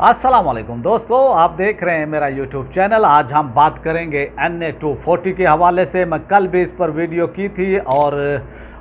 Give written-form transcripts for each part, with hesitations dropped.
अस्सलाम वालेकुम दोस्तों, आप देख रहे हैं मेरा यूट्यूब चैनल। आज हम बात करेंगे NA-240 के हवाले से। मैं कल भी इस पर वीडियो की थी और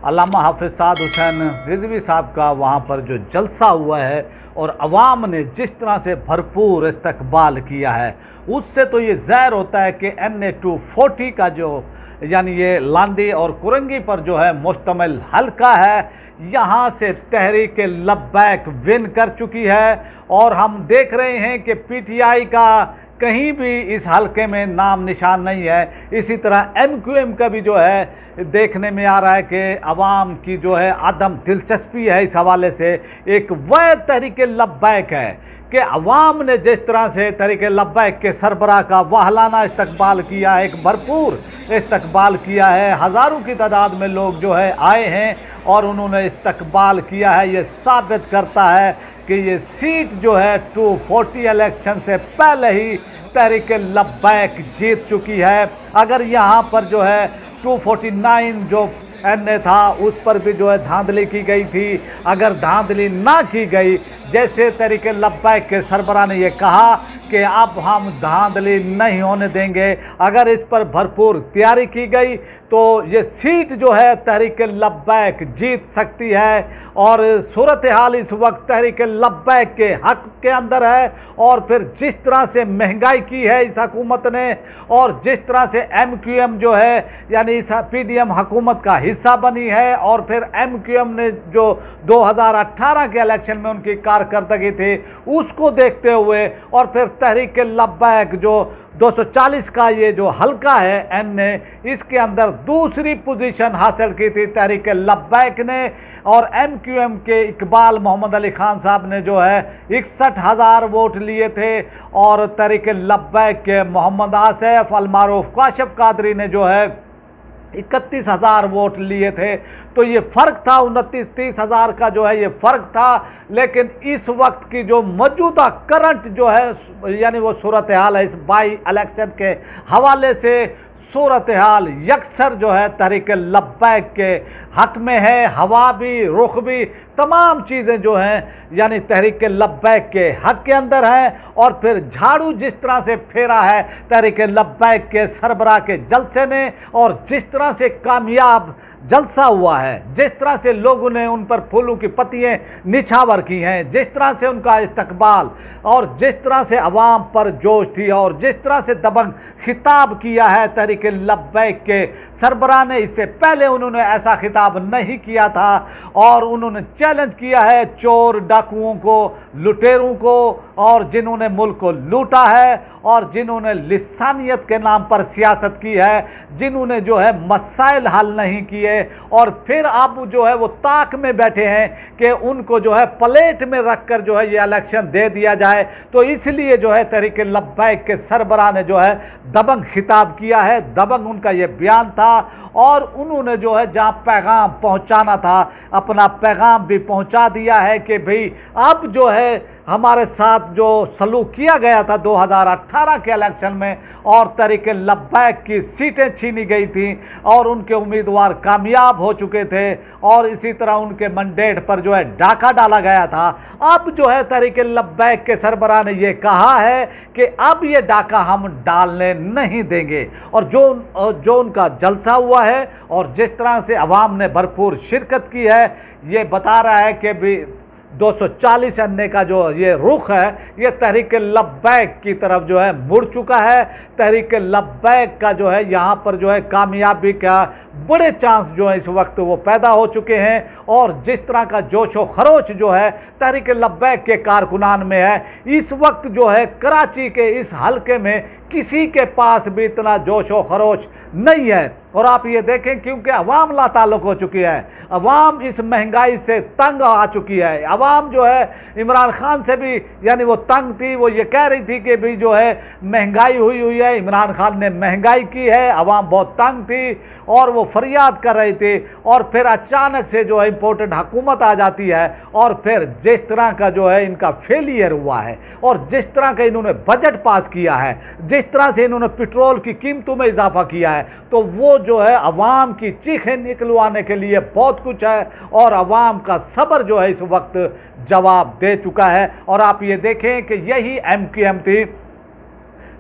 अल्लामा हाफिज़ साद हुसैन रिजवी साहब का वहाँ पर जो जलसा हुआ है और अवाम ने जिस तरह से भरपूर इस्तकबाल किया है, उससे तो ये ज़ाहिर होता है कि NA-240 का जो यानी ये लांदी और कुरंगी पर जो है मुश्तमिल हल्का है, यहाँ से तहरीक लब्बैक विन कर चुकी है। और हम देख रहे हैं कि PTI का कहीं भी इस हलके में नाम निशान नहीं है। इसी तरह MQM का भी जो है देखने में आ रहा है कि अवाम की जो है अदम दिलचस्पी है इस हवाले से। एक वह तहरीक लब्बैक है कि अवाम ने जिस तरह से तहरीक लब्बैक के सरबराह का वाहलाना इस्तकबाल किया है, एक भरपूर इस्तकबाल किया है। हज़ारों की तादाद में लोग जो है आए हैं और उन्होंने इस्तकबाल किया है। ये साबित करता है कि ये सीट जो है 240 इलेक्शन से पहले ही तहरीक लब्बैक जीत चुकी है। अगर यहाँ पर जो है 249 जो NA था उस पर भी जो है धांधली की गई थी, अगर धांधली ना की गई, जैसे तहरीक लब्बैक के सरबराह ने ये कहा कि अब हम धांधली नहीं होने देंगे, अगर इस पर भरपूर तैयारी की गई तो ये सीट जो है तहरीक लब्बैक जीत सकती है। और सूरत हाल इस वक्त तहरीक लब्बैक के हक के अंदर है। और फिर जिस तरह से महंगाई की है इस हुकूमत ने, और जिस तरह से MQM जो है यानी इस PDM हुकूमत का हिस्सा बनी है, और फिर MQM ने जो 2018 के इलेक्शन में उनकी कारकर्दगी थी उसको देखते हुए, और फिर तहरीक लब्बैक जो 240 का ये जो हल्का है NA, इसके अंदर दूसरी पोजीशन हासिल की थी तहरीक लब्बैक ने। और MQM के इकबाल मोहम्मद अली खान साहब ने जो है 61,000 वोट लिए थे, और तहरीक लब्बैक के मोहम्मद आसिफ अलमारूफ काशिफ कादरी ने जो है 31,000 वोट लिए थे। तो ये फ़र्क था 29-30 हज़ार का जो है ये फ़र्क था। लेकिन इस वक्त की जो मौजूदा करंट जो है यानी वो सूरत हाल है इस बाई इलेक्शन के हवाले से, सूरत हाल यकसर जो है तहरीक लब्बैक के हक में है। हवा भी, रुख भी, तमाम चीज़ें जो हैं यानी तहरीक लब्बैक के हक के अंदर हैं। और फिर झाड़ू जिस तरह से फेरा है तहरीक लब्बैक के सरबराह के जलसे ने, और जिस तरह से कामयाब जलसा हुआ है, जिस तरह से लोगों ने उन पर फूलों की पत्तियां निछावर की हैं, जिस तरह से उनका इस्तकबाल, और जिस तरह से अवाम पर जोश थी, और जिस तरह से दबंग खिताब किया है तहरीक लब्बैक के सरबराह ने, इससे पहले उन्होंने ऐसा खिताब नहीं किया था। और उन्होंने चैलेंज किया है चोर डाकुओं को, लुटेरों को, और जिन्होंने मुल्क को लूटा है, और जिन्होंने लिसानियत के नाम पर सियासत की है, जिन्होंने जो है मसाइल हल नहीं किए, और फिर अब जो है वो ताक में बैठे हैं कि उनको जो है प्लेट में रखकर जो है ये इलेक्शन दे दिया जाए। तो इसलिए जो है तहरीक लब्बैक के सरबराह ने जो है दबंग खिताब किया है, दबंग उनका ये बयान था। और उन्होंने जो है जहाँ पैगाम पहुँचाना था अपना पैगाम भी पहुँचा दिया है कि भाई अब जो है हमारे साथ जो सलूक किया गया था 2018 के इलेक्शन में, और तहरीक लब्बैक की सीटें छीनी गई थी और उनके उम्मीदवार कामयाब हो चुके थे, और इसी तरह उनके मैंडेट पर जो है डाका डाला गया था। अब जो है तहरीक लब्बैक के सरबराह ने ये कहा है कि अब ये डाका हम डालने नहीं देंगे। और जो उनका जलसा हुआ है और जिस तरह से अवाम ने भरपूर शिरकत की है, ये बता रहा है कि भी 240 NA का जो ये रुख है ये तहरीक लब्बैक की तरफ जो है मुड़ चुका है। तहरीक लब्बैक का जो है यहाँ पर जो है कामयाबी का बड़े चांस जो है इस वक्त वो पैदा हो चुके हैं। और जिस तरह का जोश व खरोच जो है तहरीक लब्बैक के कारकुनान में है, इस वक्त जो है कराची के इस हलके में किसी के पास भी इतना जोश व खरोच नहीं है। और आप ये देखें क्योंकि अवाम लाताल्लुक़ हो चुकी है, अवाम इस महंगाई से तंग आ चुकी है। अवाम जो है इमरान खान से भी यानी वो तंग थी, वो ये कह रही थी कि भी जो है महंगाई हुई है, इमरान खान ने महंगाई की है, अवाम बहुत तंग थी और वो फरियाद कर रही थी। और फिर अचानक से जो है इम्पोर्टेंट हुकूमत आ जाती है, और फिर जिस तरह का जो है इनका फेलियर हुआ है, और जिस तरह का इन्होंने बजट पास किया है, जिस तरह से इन्होंने पेट्रोल की कीमतों में इजाफा किया है, तो वो जो है अवाम की चीखें निकलवाने के लिए बहुत कुछ है, और अवाम का सब्र जो है इस वक्त जवाब दे चुका है। और आप ये देखें कि यही MQM थी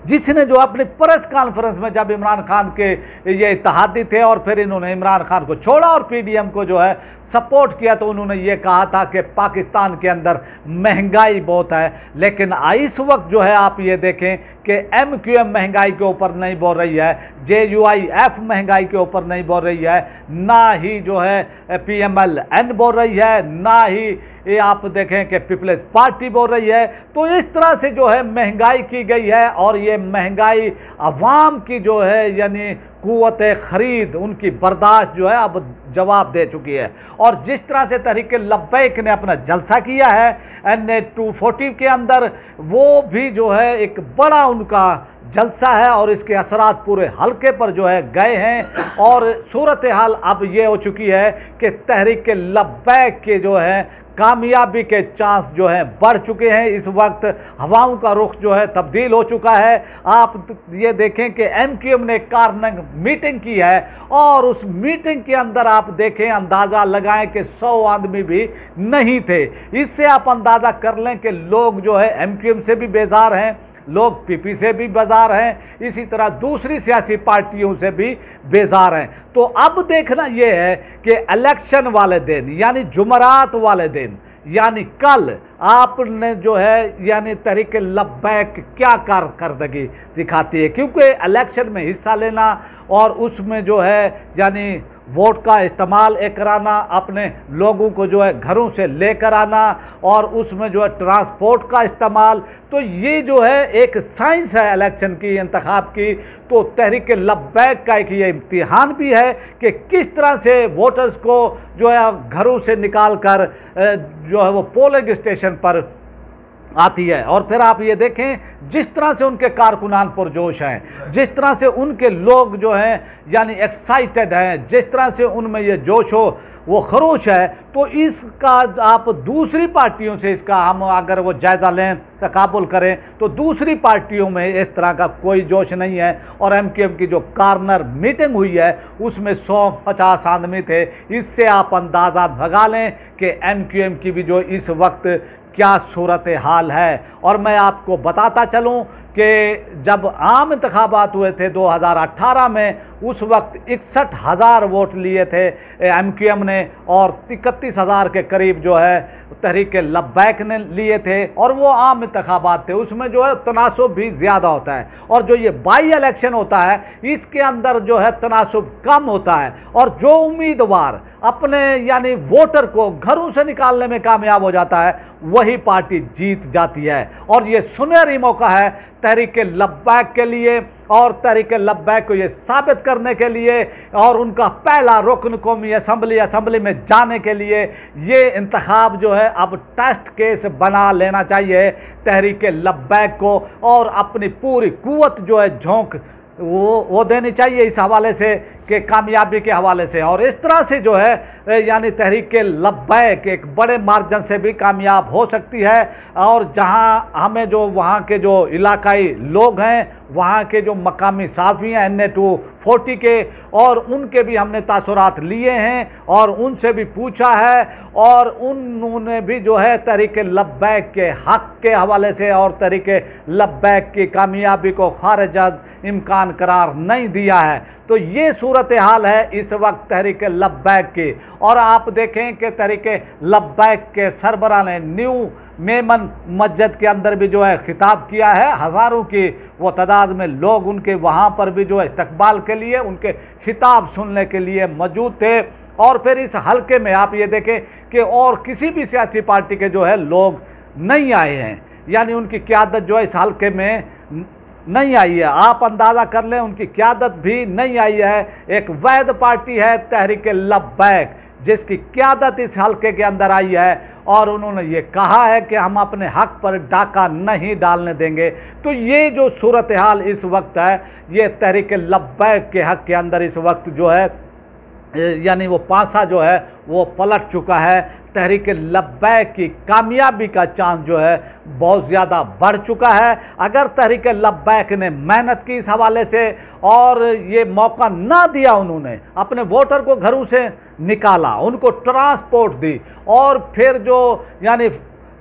जिसने जो अपनी प्रेस कॉन्फ्रेंस में, जब इमरान खान के ये इत्तेहादी थे और फिर इन्होंने इमरान खान को छोड़ा और PDM को जो है सपोर्ट किया, तो उन्होंने ये कहा था कि पाकिस्तान के अंदर महंगाई बहुत है। लेकिन इस वक्त जो है आप ये देखें कि MQM महंगाई के ऊपर नहीं बोल रही है, JUIF महंगाई के ऊपर नहीं बोल रही है, ना ही जो है PMLN बोल रही है, ना ही ये आप देखें कि पीपल्स पार्टी बोल रही है। तो इस तरह से जो है महंगाई की गई है, और ये महंगाई अवाम की जो है यानी कुव्वत ख़रीद, उनकी बर्दाश्त जो है अब जवाब दे चुकी है। और जिस तरह से तहरीक लब्बैक ने अपना जलसा किया है NA 240 के अंदर, वो भी जो है एक बड़ा उनका जलसा है, और इसके असरात पूरे हल्के पर जो है गए हैं। और सूरत हाल अब ये हो चुकी है कि तहरीक लब्बैक के जो है कामयाबी के चांस जो है बढ़ चुके हैं। इस वक्त हवाओं का रुख जो है तब्दील हो चुका है। आप ये देखें कि MQM ने कार्नग मीटिंग की है, और उस मीटिंग के अंदर आप देखें, अंदाज़ा लगाएं कि 100 आदमी भी नहीं थे। इससे आप अंदाज़ा कर लें कि लोग जो है MQM से भी बेजार हैं, लोग PP से भी बेजार हैं, इसी तरह दूसरी सियासी पार्टियों से भी बेजार हैं। तो अब देखना यह है कि इलेक्शन वाले दिन यानी जुमरात वाले दिन यानी कल आपने जो है यानी तहरीक लब्बैक क्या कारकर्दगी दिखाती है, क्योंकि इलेक्शन में हिस्सा लेना और उसमें जो है यानी वोट का इस्तेमाल कराना, अपने लोगों को जो है घरों से लेकर आना, और उसमें जो है ट्रांसपोर्ट का इस्तेमाल, तो ये जो है एक साइंस है इलेक्शन की, इंतखाब की। तो तहरीक लब्बैक का एक ये इम्तिहान भी है कि किस तरह से वोटर्स को जो है घरों से निकाल कर जो है वो पोलिंग स्टेशन पर आती है। और फिर आप ये देखें जिस तरह से उनके कारकुनान पुरजोश हैं, जिस तरह से उनके लोग जो हैं यानी एक्साइटेड हैं, जिस तरह से उनमें ये जोश हो वो खरोश है, तो इसका आप दूसरी पार्टियों से इसका हम अगर वो जायज़ा लें, तकाबुल करें, तो दूसरी पार्टियों में इस तरह का कोई जोश नहीं है। और MQM की जो कार्नर मीटिंग हुई है उसमें 150 आदमी थे। इससे आप अंदाज़ा लगा लें कि MQM की भी जो इस वक्त क्या सूरत हाल है। और मैं आपको बताता चलूं कि जब आम इंतखाबात हुए थे 2018 में, उस वक्त 61,000 वोट लिए थे MQM ने, और 31,000 के करीब जो है तहरीक लब्बैक ने लिए थे। और वो आम इंतखाबात थे, उसमें जो है तनासुब भी ज़्यादा होता है। और जो ये बाई इलेक्शन होता है इसके अंदर जो है तनासुब कम होता है, और जो उम्मीदवार अपने यानी वोटर को घरों से निकालने में कामयाब हो जाता है वही पार्टी जीत जाती है। और ये सुनहरी मौका है तहरीक लब्बैक के लिए, और तहरीक लब्बैक को ये साबित करने के लिए, और उनका पहला रुकन कौमी असम्बली में जाने के लिए ये इंतखाब जो है अब टेस्ट केस बना लेना चाहिए तहरीक लब्बैक को, और अपनी पूरी कुव्वत जो है झोंक वो देनी चाहिए इस हवाले से कि कामयाबी के हवाले से। और इस तरह से जो है यानी तहरीक लब्बैक एक बड़े मार्जिन से भी कामयाब हो सकती है। और जहां हमें जो वहां के जो इलाकाई लोग हैं, वहां के जो मकामी साफ़ी हैं NA 240 के, और उनके भी हमने तासुरात लिए हैं और उनसे भी पूछा है, और उन्होंने भी जो है तहरीक लब्बैक के हक़ के हवाले से और तहरीक लब्बैक की कामयाबी को खारिज इम्कान करार नहीं दिया है। तो ये सूरत हाल है इस वक्त तहरीक लब्बैक की। और आप देखें कि तहरीक लब्बैक के सरबराह ने न्यू मेमन मस्जिद के अंदर भी जो है खिताब किया है, हज़ारों की वो तादाद में लोग उनके वहाँ पर भी जो है इस्तकबाल के लिए, उनके खिताब सुनने के लिए मौजूद थे। और फिर इस हल्के में आप ये देखें कि और किसी भी सियासी पार्टी के जो है लोग नहीं आए हैं, यानी उनकी क़यादत जो है इस हल्के में नहीं आई है। आप अंदाज़ा कर लें उनकी क़यादत भी नहीं आई है। एक वैध पार्टी है तहरीक लब्बैक जिसकी क़यादत इस हल्के के अंदर आई है, और उन्होंने ये कहा है कि हम अपने हक़ पर डाका नहीं डालने देंगे। तो ये जो सूरत हाल इस वक्त है, ये तहरीक लब्बैक के हक़ के अंदर इस वक्त जो है यानी वो पासा जो है वो पलट चुका है। तहरीक लब्बैक की कामयाबी का चांस जो है बहुत ज़्यादा बढ़ चुका है। अगर तहरीक लब्बैक ने मेहनत की इस हवाले से और ये मौका ना दिया, उन्होंने अपने वोटर को घरों से निकाला, उनको ट्रांसपोर्ट दी, और फिर जो यानी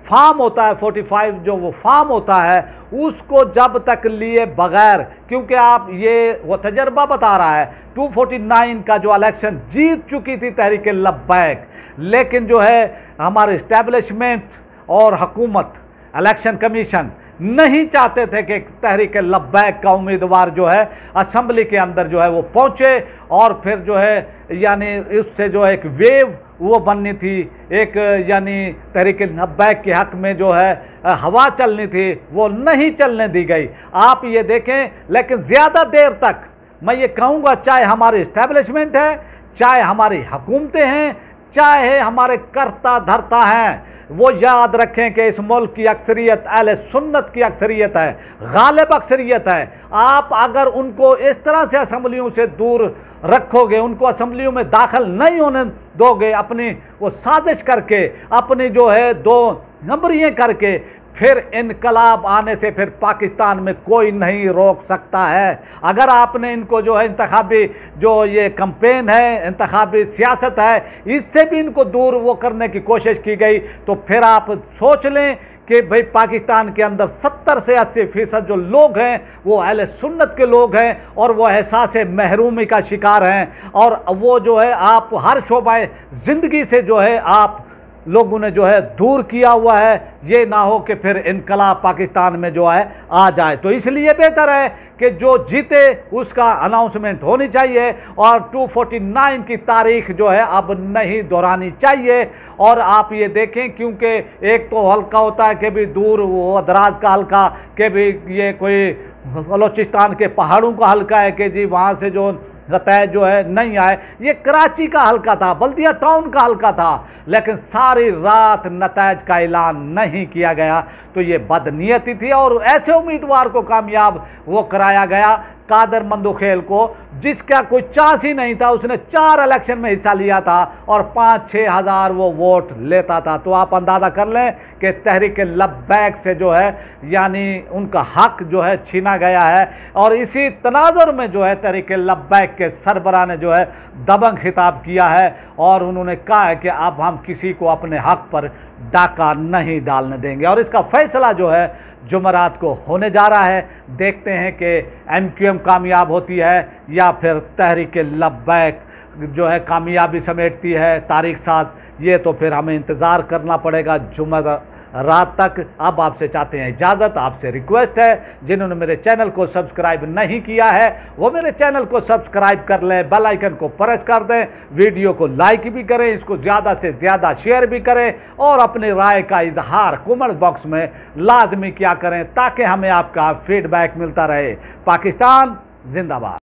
फार्म होता है 45 जो वो फार्म होता है उसको जब तक लिए बगैर, क्योंकि आप ये वो तजर्बा बता रहा है 249 का जो इलेक्शन जीत चुकी थी तहरीक लब्बैक, लेकिन जो है हमारे इस्टेब्लिशमेंट और हुकूमत इलेक्शन कमीशन नहीं चाहते थे कि तहरीक लब्बैक का उम्मीदवार जो है असेंबली के अंदर जो है वो पहुँचे, और फिर जो है यानी उससे जो है एक वेव वो बननी थी, एक यानी तहरीक लब्बैक के हक में जो है हवा चलनी थी, वो नहीं चलने दी गई। आप ये देखें, लेकिन ज़्यादा देर तक मैं ये कहूँगा, चाहे हमारी इस्टेब्लिशमेंट है, चाहे हमारी हुकूमतें हैं, चाहे हमारे कर्ता धर्ता हैं, वो याद रखें कि इस मुल्क की अक्सरियत अहले सुन्नत की अक्सरियत है, गालिब अक्सरियत है। आप अगर उनको इस तरह से असम्बलियों से दूर रखोगे, उनको असम्बलियों में दाखिल नहीं होने दोगे, अपनी वो साजिश करके, अपनी जो है दो नंबरियाँ करके, फिर इनकलाब आने से फिर पाकिस्तान में कोई नहीं रोक सकता है। अगर आपने इनको जो है इंतखाबी जो ये कैंपेन है, इंतखाबी सियासत है, इससे भी इनको दूर वो करने की कोशिश की गई, तो फिर आप सोच लें कि भाई पाकिस्तान के अंदर 70 से 80% जो लोग हैं वो अहले सुन्नत के लोग हैं, और वो एहसास महरूमी का शिकार हैं, और वो जो है आप हर शोबा ज़िंदगी से जो है आप लोगों ने जो है दूर किया हुआ है। ये ना हो कि फिर इनकलाब पाकिस्तान में जो है आ जाए, तो इसलिए बेहतर है कि जो जीते उसका अनाउंसमेंट होनी चाहिए, और 249 की तारीख जो है अब नहीं दोहरानी चाहिए। और आप ये देखें, क्योंकि एक तो हल्का होता है कि भी दूर वो दराज का हल्का, कि भी ये कोई बलोचिस्तान के पहाड़ों का हल्का है कि जी वहाँ से जो नतैज जो है नहीं आए, ये कराची का हल्का था, बल्दिया टाउन का हल्का था, लेकिन सारी रात नतैज का ऐलान नहीं किया गया, तो ये बदनीयती थी, और ऐसे उम्मीदवार को कामयाब वो कराया गया कादर मंदुखेल को, जिसका कोई चांस ही नहीं था। उसने 4 इलेक्शन में हिस्सा लिया था और 5-6 हज़ार वो वोट लेता था। तो आप अंदाज़ा कर लें कि तहरीक लब्बैक से जो है यानी उनका हक जो है छीना गया है, और इसी तनाजुर में जो है तहरीक लब्बैक के सरबराह ने जो है दबंग खिताब किया है, और उन्होंने कहा है कि अब हम किसी को अपने हक पर डाका नहीं डालने देंगे। और इसका फैसला जो है जुमेरात को होने जा रहा है। देखते हैं कि MQM कामयाब होती है या फिर तहरीक लब्बैक जो है कामयाबी समेटती है तारीख साथ, ये तो फिर हमें इंतज़ार करना पड़ेगा जुमेरात तक। अब आपसे चाहते हैं इजाज़त, आपसे रिक्वेस्ट है जिन्होंने मेरे चैनल को सब्सक्राइब नहीं किया है वो मेरे चैनल को सब्सक्राइब कर लें, बेल आइकन को प्रेस कर दें, वीडियो को लाइक भी करें, इसको ज़्यादा से ज़्यादा शेयर भी करें, और अपनी राय का इजहार कमेंट बॉक्स में लाजमी क्या करें ताकि हमें आपका फीडबैक मिलता रहे। पाकिस्तान जिंदाबाद।